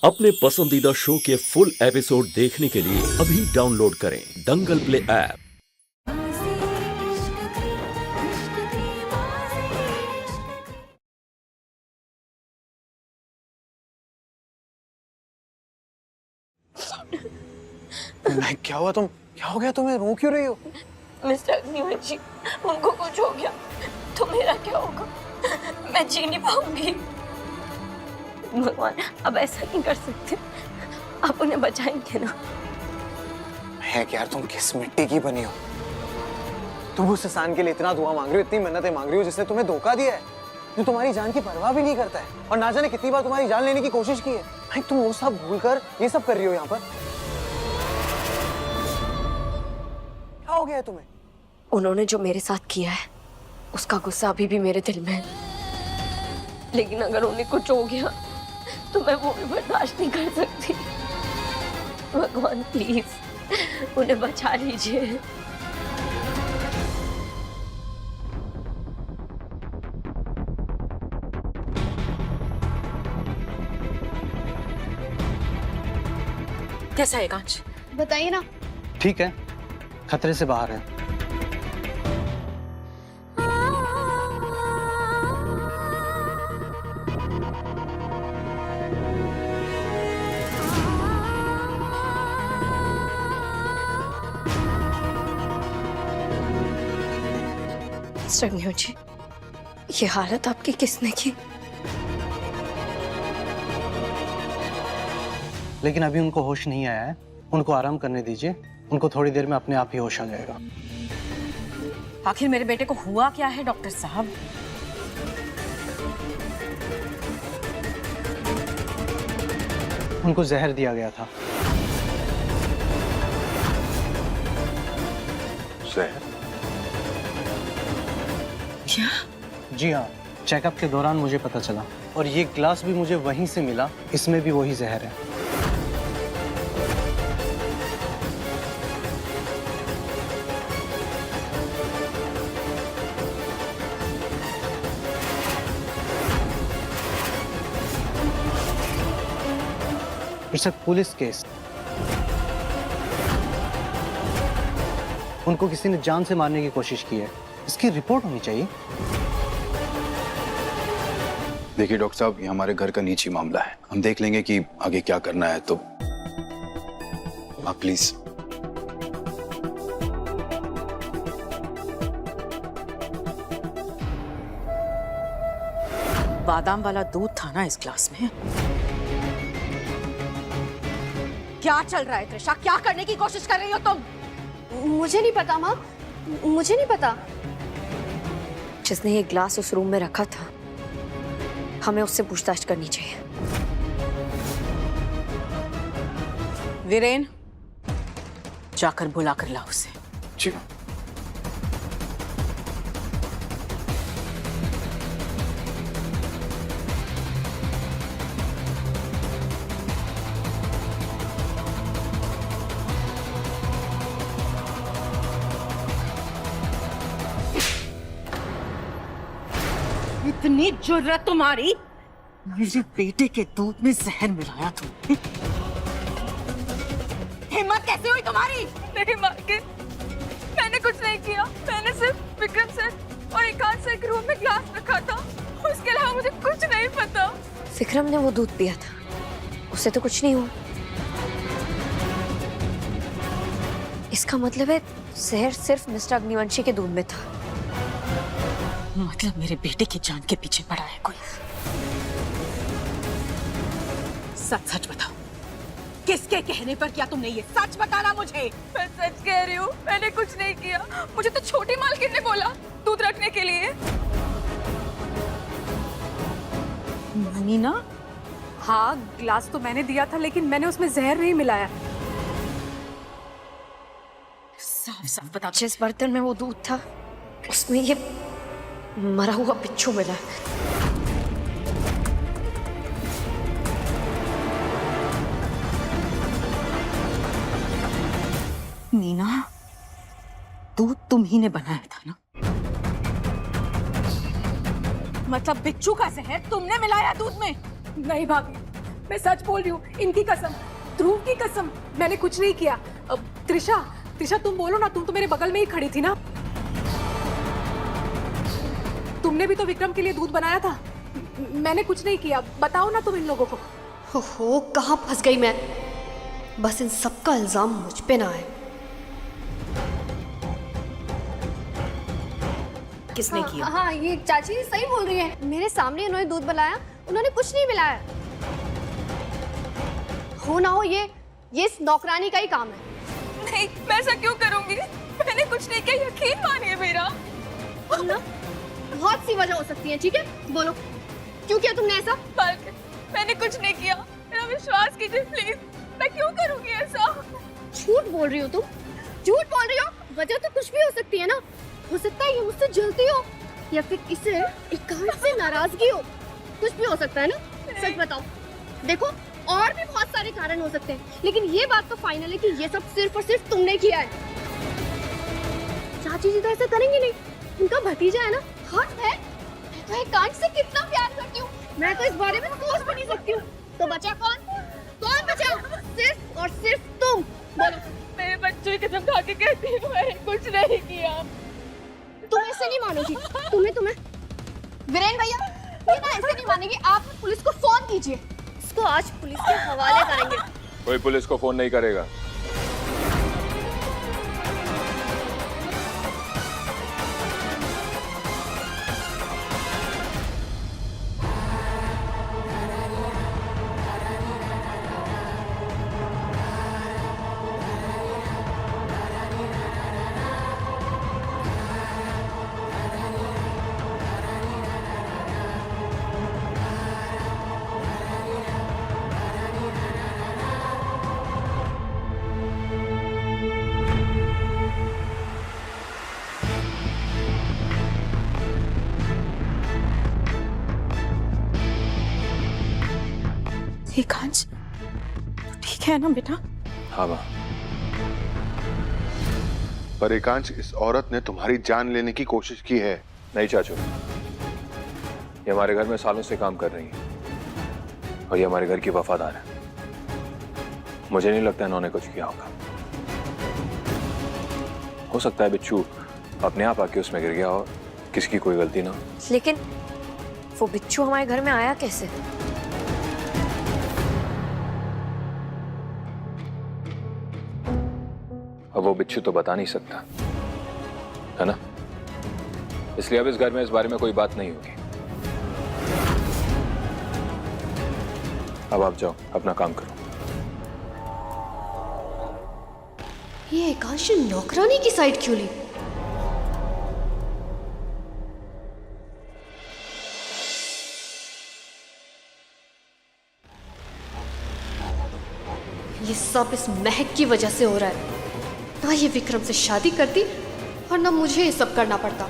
अपने पसंदीदा शो के फुल एपिसोड देखने के लिए अभी डाउनलोड करें दंगल प्ले ऐप। क्या हुआ? क्या हो गया तुम्हें? रो क्यों रही हो? मिस्टर अग्निवंशी, उनको कुछ हो गया तो मेरा क्या होगा? मैं जी नहीं पाऊंगी। भगवान, अब ऐसा नहीं कर सकते, आप उन्हें बचाएंगे ना? है यार, तुम किस मिट्टी की बनी हो? तुम उस इंसान के लिए इतना दुआ मांग रही हो, इतनी मिन्नतें मांग रही हो, जिसने तुम्हें धोखा दिया है, जो तुम्हारी जान की परवाह भी नहीं करता है, और ना जाने कितनी बार तुम्हारी जान लेने की कोशिश की है। भाई, तुम वो सब भूलकर ये सब कर रही हो यहाँ पर। क्या हो गया है तुम्हें? उन्होंने जो मेरे साथ किया है उसका गुस्सा अभी भी मेरे दिल में है, लेकिन अगर उन्हें कुछ हो गया तो मैं वो भी बर्दाश्त नहीं कर सकती। भगवान प्लीज उन्हें बचा लीजिए। कैसा है कांच? बताइए ना। ठीक है, खतरे से बाहर है। मिस्टर जी, ये हालत आपकी किसने की? लेकिन अभी उनको होश नहीं आया है, उनको आराम करने दीजिए। उनको थोड़ी देर में अपने आप ही होश आ जाएगा। आखिर मेरे बेटे को हुआ क्या है डॉक्टर साहब? उनको जहर दिया गया था। जहर? क्या? जी हाँ, चेकअप के दौरान मुझे पता चला, और ये ग्लास भी मुझे वहीं से मिला, इसमें भी वही जहर है। It's a police case. उनको किसी ने जान से मारने की कोशिश की है, इसकी रिपोर्ट होनी चाहिए। देखिए डॉक्टर साहब, ये हमारे घर का निजी मामला है, हम देख लेंगे कि आगे क्या करना है, तो आप प्लीज। बादाम वाला दूध था ना इस ग्लास में? क्या चल रहा है त्रिशा? क्या करने की कोशिश कर रही हो तुम? मुझे नहीं पता माँ, मुझे नहीं पता। जिसने ये ग्लास उस रूम में रखा था, हमें उससे पूछताछ करनी चाहिए। वीरेन, जाकर बुला कर लाओ उसे। जी। इतनी जुर्रत तुम्हारी? मेरे बेटे के दूध में जहर मिलाया तुमने? हिम्मत कैसे हुई तुम्हारी? नहीं मालकिन, मैंने कुछ नहीं किया। मैंने सिर्फ विक्रम सर और एकांत सर के रूम में ग्लास रखा था, उसके अलावा मुझे कुछ नहीं पता। विक्रम ने वो दूध पिया था, उससे तो कुछ नहीं हुआ। इसका मतलब है जहर सिर्फ मिस्टर अग्निवंशी के दूध में था। मतलब मेरे बेटे की जान के पीछे पड़ा है कोई। सच सच बताओ, किसके कहने पर किया तुमने ये? सच बताना मुझे। मैं सच कह रही हूँ, मैंने कुछ नहीं किया। मुझे तो छोटी मालकिन ने बोला दूध रखने के लिए। मीना? हाँ, ग्लास तो मैंने दिया था, लेकिन मैंने उसमें जहर नहीं मिलाया। साफ साफ बता। जिस बर्तन में वो दूध था, उसमें ये मरा हुआ बिच्छू मिला। मीना, दूध तुम ही ने बनाया था ना? मतलब बिच्छू का जहर तुमने मिलाया दूध में? नहीं भाभी, मैं सच बोल रही हूँ, इनकी कसम, ध्रुव की कसम, मैंने कुछ नहीं किया। अब त्रिशा तुम बोलो ना, तुम तो मेरे बगल में ही खड़ी थी ना। तुमने भी तो विक्रम के लिए दूध बनाया था। मैंने कुछ नहीं किया, बताओ ना तुम इन लोगों को। ओहो, कहाँ फंस गई मैं। बस इन सबका इल्जाम मुझ पे ना है। किसने किया? हाँ, ये चाची सही बोल रही है। मेरे सामने उन्होंने दूध बनाया, उन्होंने कुछ नहीं मिलाया। हो ना हो ये इस नौकरानी का ही काम है। नहीं, मैं ऐसा क्यों करूंगी? मैंने कुछ नहीं किया, यकीन मानिए मेरा। ना, बहुत सी वजह हो सकती है, ठीक है? बोलो, क्यों किया तुमने ऐसा? पालक, मैंने कुछ नहीं किया, मेरा विश्वास कीजिए प्लीज। मैं क्यों करूंगी ऐसा? झूठ बोल रही हो तुम, झूठ बोल रही हो। वजह तो कुछ भी हो सकती है ना। हो सकता है ये मुझसे जलती हो, या फिर इसे एकांत से नाराजगी हो। कुछ भी हो सकता है ना। सच बताओ। देखो, और भी बहुत सारे कारण हो सकते हैं, लेकिन ये बात तो फाइनल है कि ये सब सिर्फ और सिर्फ तुमने किया है। चाची जी तो ऐसा करेंगे नहीं, उनका भतीजा है ना। हाँ है, मैं तो एकांत से कितना प्यार करती हूँ। मैं तो इस बारे में सोच भी नहीं सकती हूँ। तो बचा कौन? कौन बचा? सिर्फ और सिर्फ तुम। बोलो। मेरे बच्चों की कसम खा के कहती हूँ, मैंने कुछ नहीं किया। तुम ऐसे नहीं मानोगी। तुम्हें वीरेन भैया, ये ना ऐसे नहीं मानेंगे। आप पुलिस को फोन कीजिए, इसको आज पुलिस के हवाले करेंगे। कोई पुलिस को फोन नहीं करेगा। एकांश, ठीक है ना बेटा? हाँ माँ। पर एकांश, इस औरत ने तुम्हारी जान लेने की कोशिश की है। नहीं चाचू, ये हमारे घर में सालों से काम कर रही है और ये हमारे घर की वफादार है। मुझे नहीं लगता इन्होंने कुछ किया होगा। हो सकता है बिच्छू अपने आप आके उसमें गिर गया और किसी की कोई गलती ना हो। लेकिन वो बिच्छू हमारे घर में आया कैसे? अब वो बिच्छू तो बता नहीं सकता, है ना? इसलिए अब इस घर में इस बारे में कोई बात नहीं होगी। अब आप जाओ, अपना काम करो। ये एकांश नौकरानी की साइड क्यों ली? ये सब इस महक की वजह से हो रहा है। ना ये विक्रम से शादी करती और ना मुझे ये सब करना पड़ता।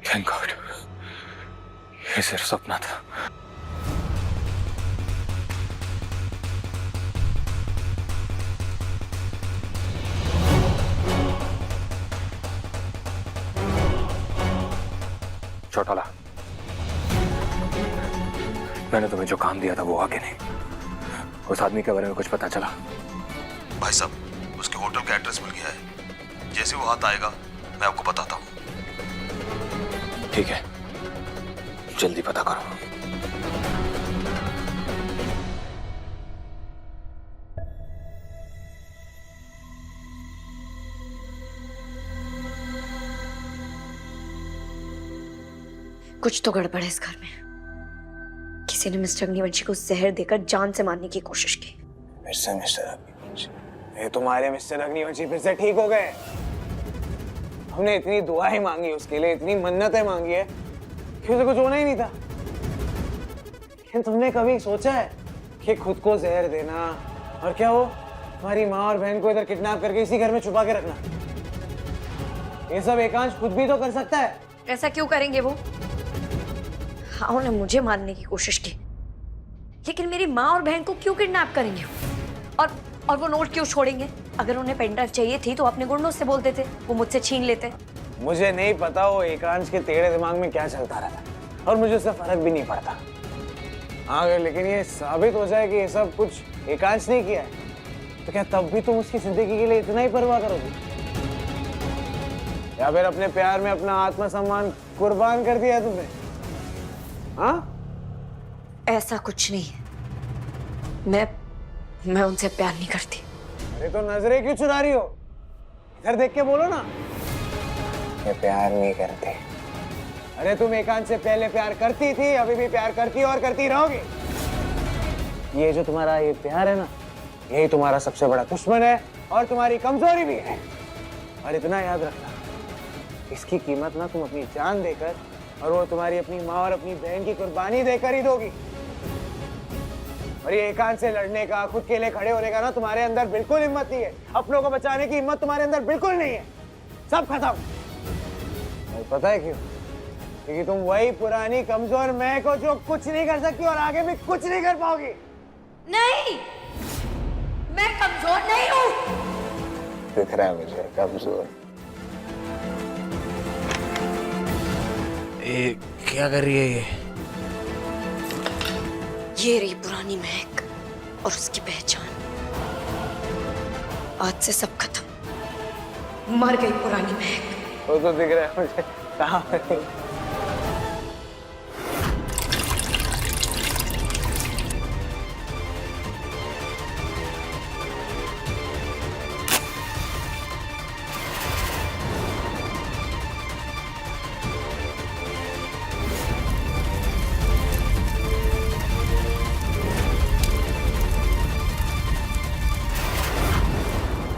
थैंक गॉड, ये सिर्फ सपना था। चौटाला, मैंने तुम्हें जो काम दिया था वो आगे नहीं। उस आदमी के बारे में कुछ पता चला? भाई साहब, उसके होटल का एड्रेस मिल गया है। जैसे वो हाथ आएगा मैं आपको बताता हूँ। ठीक है, जल्दी पता करो। कुछ तो गड़बड़ है इस घर में। किसी ने मिस्टर अग्निवंशी को जहर देकर जान से मारने की कोशिश की। फिर से मिस्टर अग्निवंशी, ये तुम्हारे मिस्टर अग्निवंशी फिर से ठीक हो गए। हमने इतनी दुआएं मांगी उसके लिए, इतनी मन्नतें मांगी है कि उसे कुछ होना ही नहीं था। लेकिन तुमने कभी सोचा है कि खुद को जहर देना और क्या हो तुम्हारी माँ और बहन को इधर किडनैप करके इसी घर में छुपा के रखना, ये सब एकांश खुद भी तो कर सकता है। ऐसा क्यों करेंगे वो? हाँ, उन्होंने मुझे मारने की कोशिश की, लेकिन मेरी माँ और बहन को क्यों किडनैप करेंगे? और वो नोट क्यों छोड़ेंगे? अगर उन्हें पेन ड्राइव चाहिए थी तो अपने गुंडों से बोलते थे, वो मुझसे छीन लेते। मुझे नहीं पता वो एकांश के टेढ़े दिमाग में क्या चलता रहता और मुझे उससे फर्क भी नहीं पड़ता। हाँ, लेकिन ये साबित हो जाए कि ये सब कुछ एकांश ने किया है तो क्या तब भी तुम उसकी जिंदगी के लिए इतना ही परवाह करोगे, या फिर अपने प्यार में अपना आत्मसम्मान कुर्बान कर दिया है तुमने? हाँ, ऐसा कुछ नहीं है। मैं उनसे प्यार नहीं करती। अरे तो नजरें क्यों चुरा रही हो? इधर देख के बोलो ना। ये प्यार नहीं करते। अरे तुम एकांश से पहले प्यार करती थी, अभी भी प्यार करती और करती रहोगी। ये जो तुम्हारा ये प्यार है ना, यही तुम्हारा सबसे बड़ा दुश्मन है और तुम्हारी कमजोरी भी है। और इतना याद रखना, इसकी कीमत ना तुम अपनी जान देकर और वो तुम्हारी अपनी माँ और अपनी बहन की कुर्बानी देकर ही दोगी। और ये एकांश से लड़ने का, खुद के लिए खड़े होने का ना तुम्हारे अंदर बिल्कुल हिम्मत नहीं है। अपनों को बचाने की हिम्मत तुम्हारे अंदर बिल्कुल नहीं है। सब खत्म। और पता है क्यों? क्योंकि तुम वही पुरानी कमजोर महक हो जो कुछ नहीं कर सकती और आगे भी कुछ नहीं कर पाओगी। नहीं, मैं कमजोर नहीं हूँ। दिख रहा है मुझे कमजोर। ये क्या कर रही है ये रही पुरानी महक और उसकी पहचान। आज से सब खत्म। मर गई पुरानी महक। वो तो दिख रहा है मुझे। कहाँ है?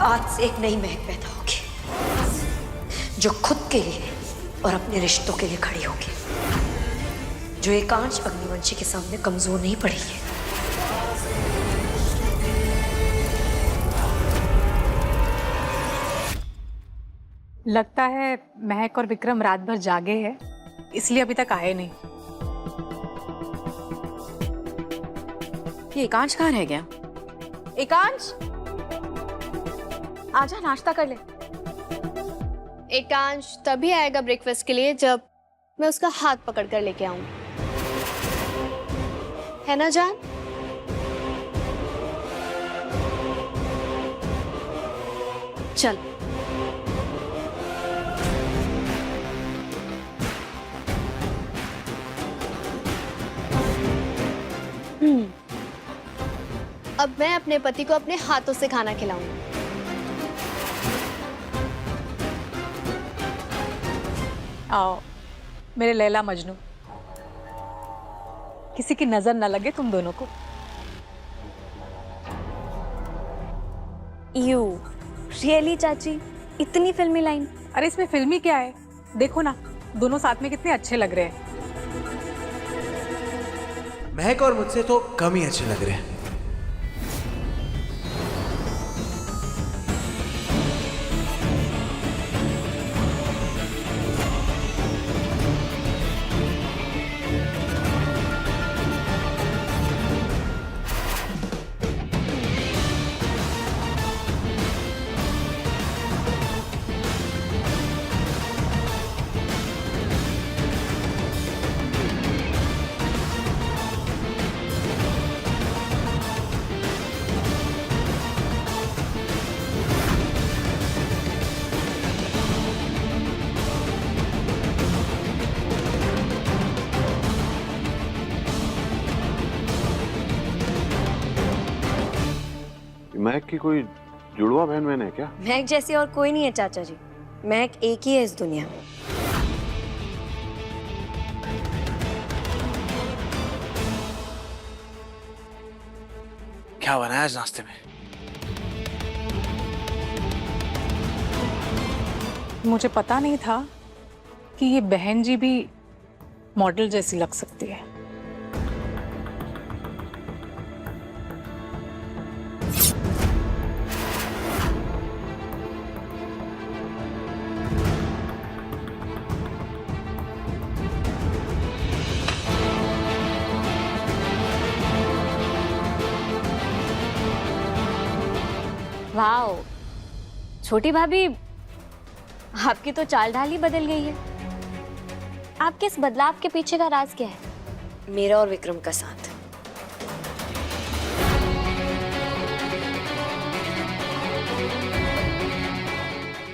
आज से एक नई महक पैदा होगी जो खुद के लिए और अपने रिश्तों के लिए खड़ी होगी, जो एकांश अग्निवंशी के सामने कमजोर नहीं पड़ेगी। लगता है महक और विक्रम रात भर जागे हैं, इसलिए अभी तक आए नहीं। ये एकांश कहाँ रह गया? एकांश, आजा नाश्ता कर ले। एकांश तभी आएगा ब्रेकफास्ट के लिए जब मैं उसका हाथ पकड़ कर लेके आऊं, है ना जान? चल। अब मैं अपने पति को अपने हाथों से खाना खिलाऊंगी। आओ मेरे लैला मजनू, किसी की नजर न लगे तुम दोनों को। यू रियली चाची, इतनी फिल्मी लाइन? अरे इसमें फिल्मी क्या है, देखो ना दोनों साथ में कितने अच्छे लग रहे हैं। महक और मुझसे तो कम ही अच्छे लग रहे हैं। महक की कोई जुड़वा बहन है क्या? महक जैसी और कोई नहीं है चाचा जी, महक एक ही है इस दुनिया में। क्या बनाया आज नाश्ते में? मुझे पता नहीं था कि ये बहन जी भी मॉडल जैसी लग सकती है। वाओ, छोटी भाभी, आपकी तो चाल ढाल ही बदल गई है। आपके इस बदलाव के पीछे का राज क्या है? मेरा और विक्रम का साथ।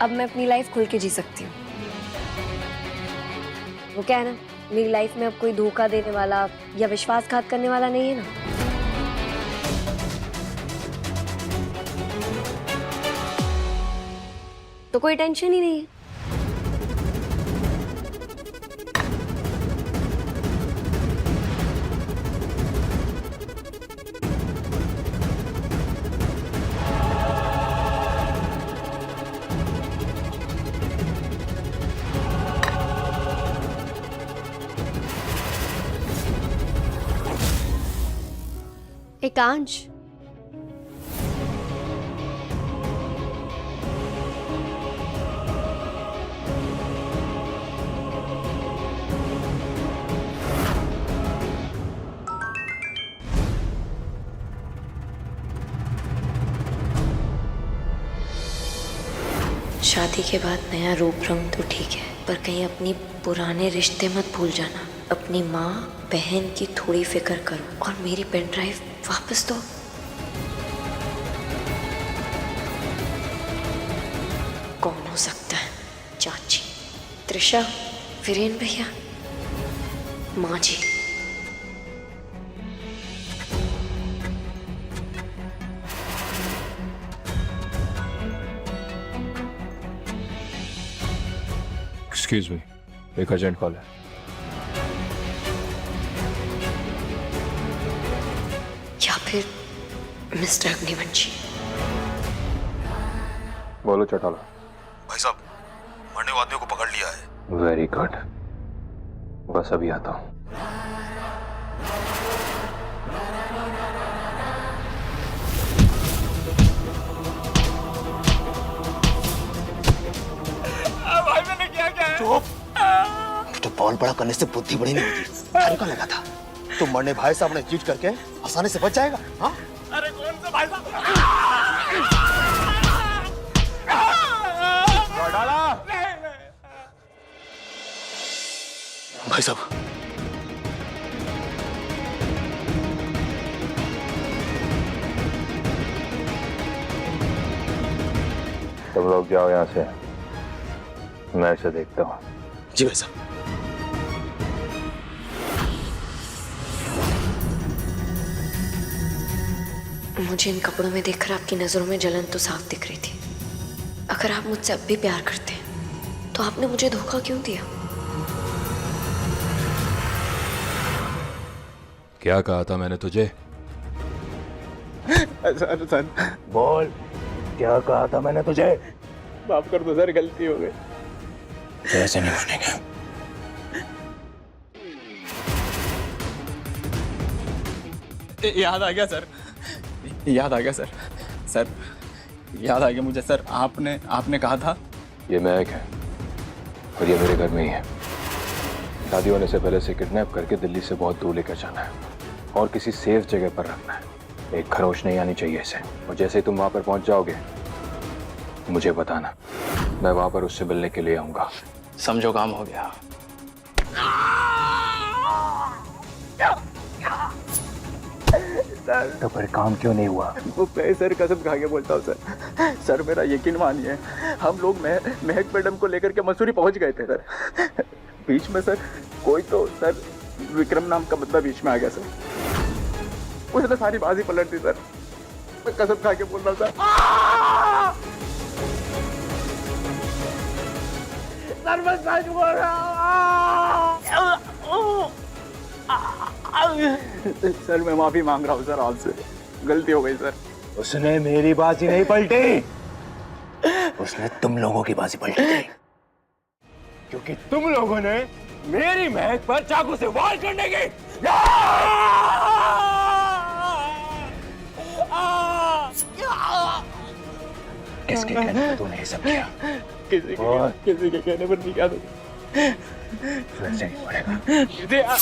अब मैं अपनी लाइफ खुल के जी सकती हूँ। वो क्या है ना, मेरी लाइफ में अब कोई धोखा देने वाला या विश्वासघात करने वाला नहीं है ना। तो कोई टेंशन ही नहीं है। एकांश, शादी के बाद नया रूप रंग तो ठीक है, पर कहीं अपनी पुराने रिश्ते मत भूल जाना। अपनी माँ बहन की थोड़ी फिक्र करो और मेरी पेन ड्राइव वापस दो। कौन हो सकता है? चाची, त्रिशा, वीरेन भैया, माँ जी। एक्सक्यूज मी, एक अर्जेंट कॉल है। या फिर मिस्टर अग्निवंशी। बोलो चौटाला। भाई साहब, मरने वाले आदमियों को पकड़ लिया है। वेरी गुड, बस अभी आता हूँ। तो बॉल बड़ा करने से बुद्धि बड़ी नहीं होती। हल्का लगा था तो मरने भाई साहब ने चीट करके आसानी से बच जाएगा। हाँ? अरे कौन सा भाई साहब? भाई साहब, तुम लोग जाओ यहाँ से, मैं इसे देखता हूँ। जी भाई साहब। मुझे इन कपड़ों में देखकर आपकी नजरों में जलन तो साफ दिख रही थी। अगर आप मुझसे अब भी प्यार करते हैं तो आपने मुझे धोखा क्यों दिया? क्या कहा था मैंने तुझे? सर, बोल, क्या कहा था मैंने तुझे? माफ कर दो सर, गलती हो गई। ऐसे नहीं मानेगा। याद आ गया सर, याद आ गया सर। सर, याद आ गया मुझे सर। आपने कहा था ये महक है और ये मेरे घर में ही है। शादी होने से पहले से किडनैप करके दिल्ली से बहुत दूर लेकर जाना है और किसी सेफ जगह पर रखना है। एक खरोच नहीं आनी चाहिए इसे। और जैसे ही तुम वहां पर पहुंच जाओगे मुझे बताना, मैं वहां पर उससे मिलने के लिए आऊंगा। समझो काम हो गया। तो फिर काम क्यों नहीं हुआ? वो मैं सर कसम खा के बोलता हूँ सर। सर मेरा यकीन मानिए, हम लोग महक मैडम को लेकर के मसूरी पहुंच गए थे सर। बीच में सर कोई तो सर विक्रम नाम का बंदा बीच में आ गया सर। उसने सारी बाजी पलट दी सर। मैं कसम खा के बोल रहा सर। सर मैं सच बोल रहा हूँ। सर मैं माफी मांग रहा हूँ सर आपसे। गलती हो गई सर। उसने मेरी बाजी नहीं पलटी, उसने तुम लोगों की बाजी पलटी थी, क्योंकि तुम लोगों ने मेरी महक पर चाकू से वार करने की किसके कहने पर तूने ये सब किया? किसी के कहने पर नहीं किया तो वैसे नहीं पड़ेगा।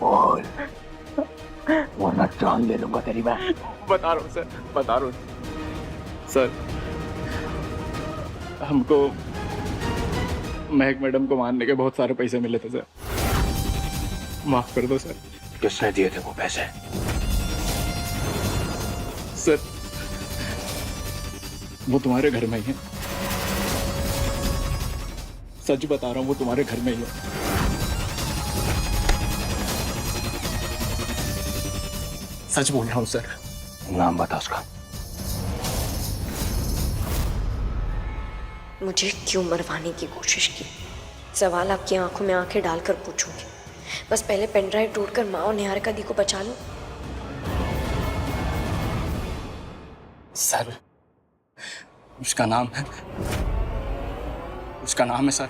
बोल, वरना जान ले लूंगा तेरी मैं। बता रहा हूँ सर, बता रहा हूँ सर। हमको महक मैडम को मारने के बहुत सारे पैसे मिले थे सर, माफ कर दो सर। किसने दिए थे वो पैसे? सर वो तुम्हारे घर में ही है, सच बता रहा हूँ, वो तुम्हारे घर में ही है। सच बोल रहा हूँ सर। नाम बता उसका। मुझे क्यों मरवाने की कोशिश की? सवाल आपकी आंखों में आंखें डालकर पूछूंगी। बस पहले पेनड्राइव तोड़कर माँ और निहारिका दी को बचा लो। सर उसका नाम है सर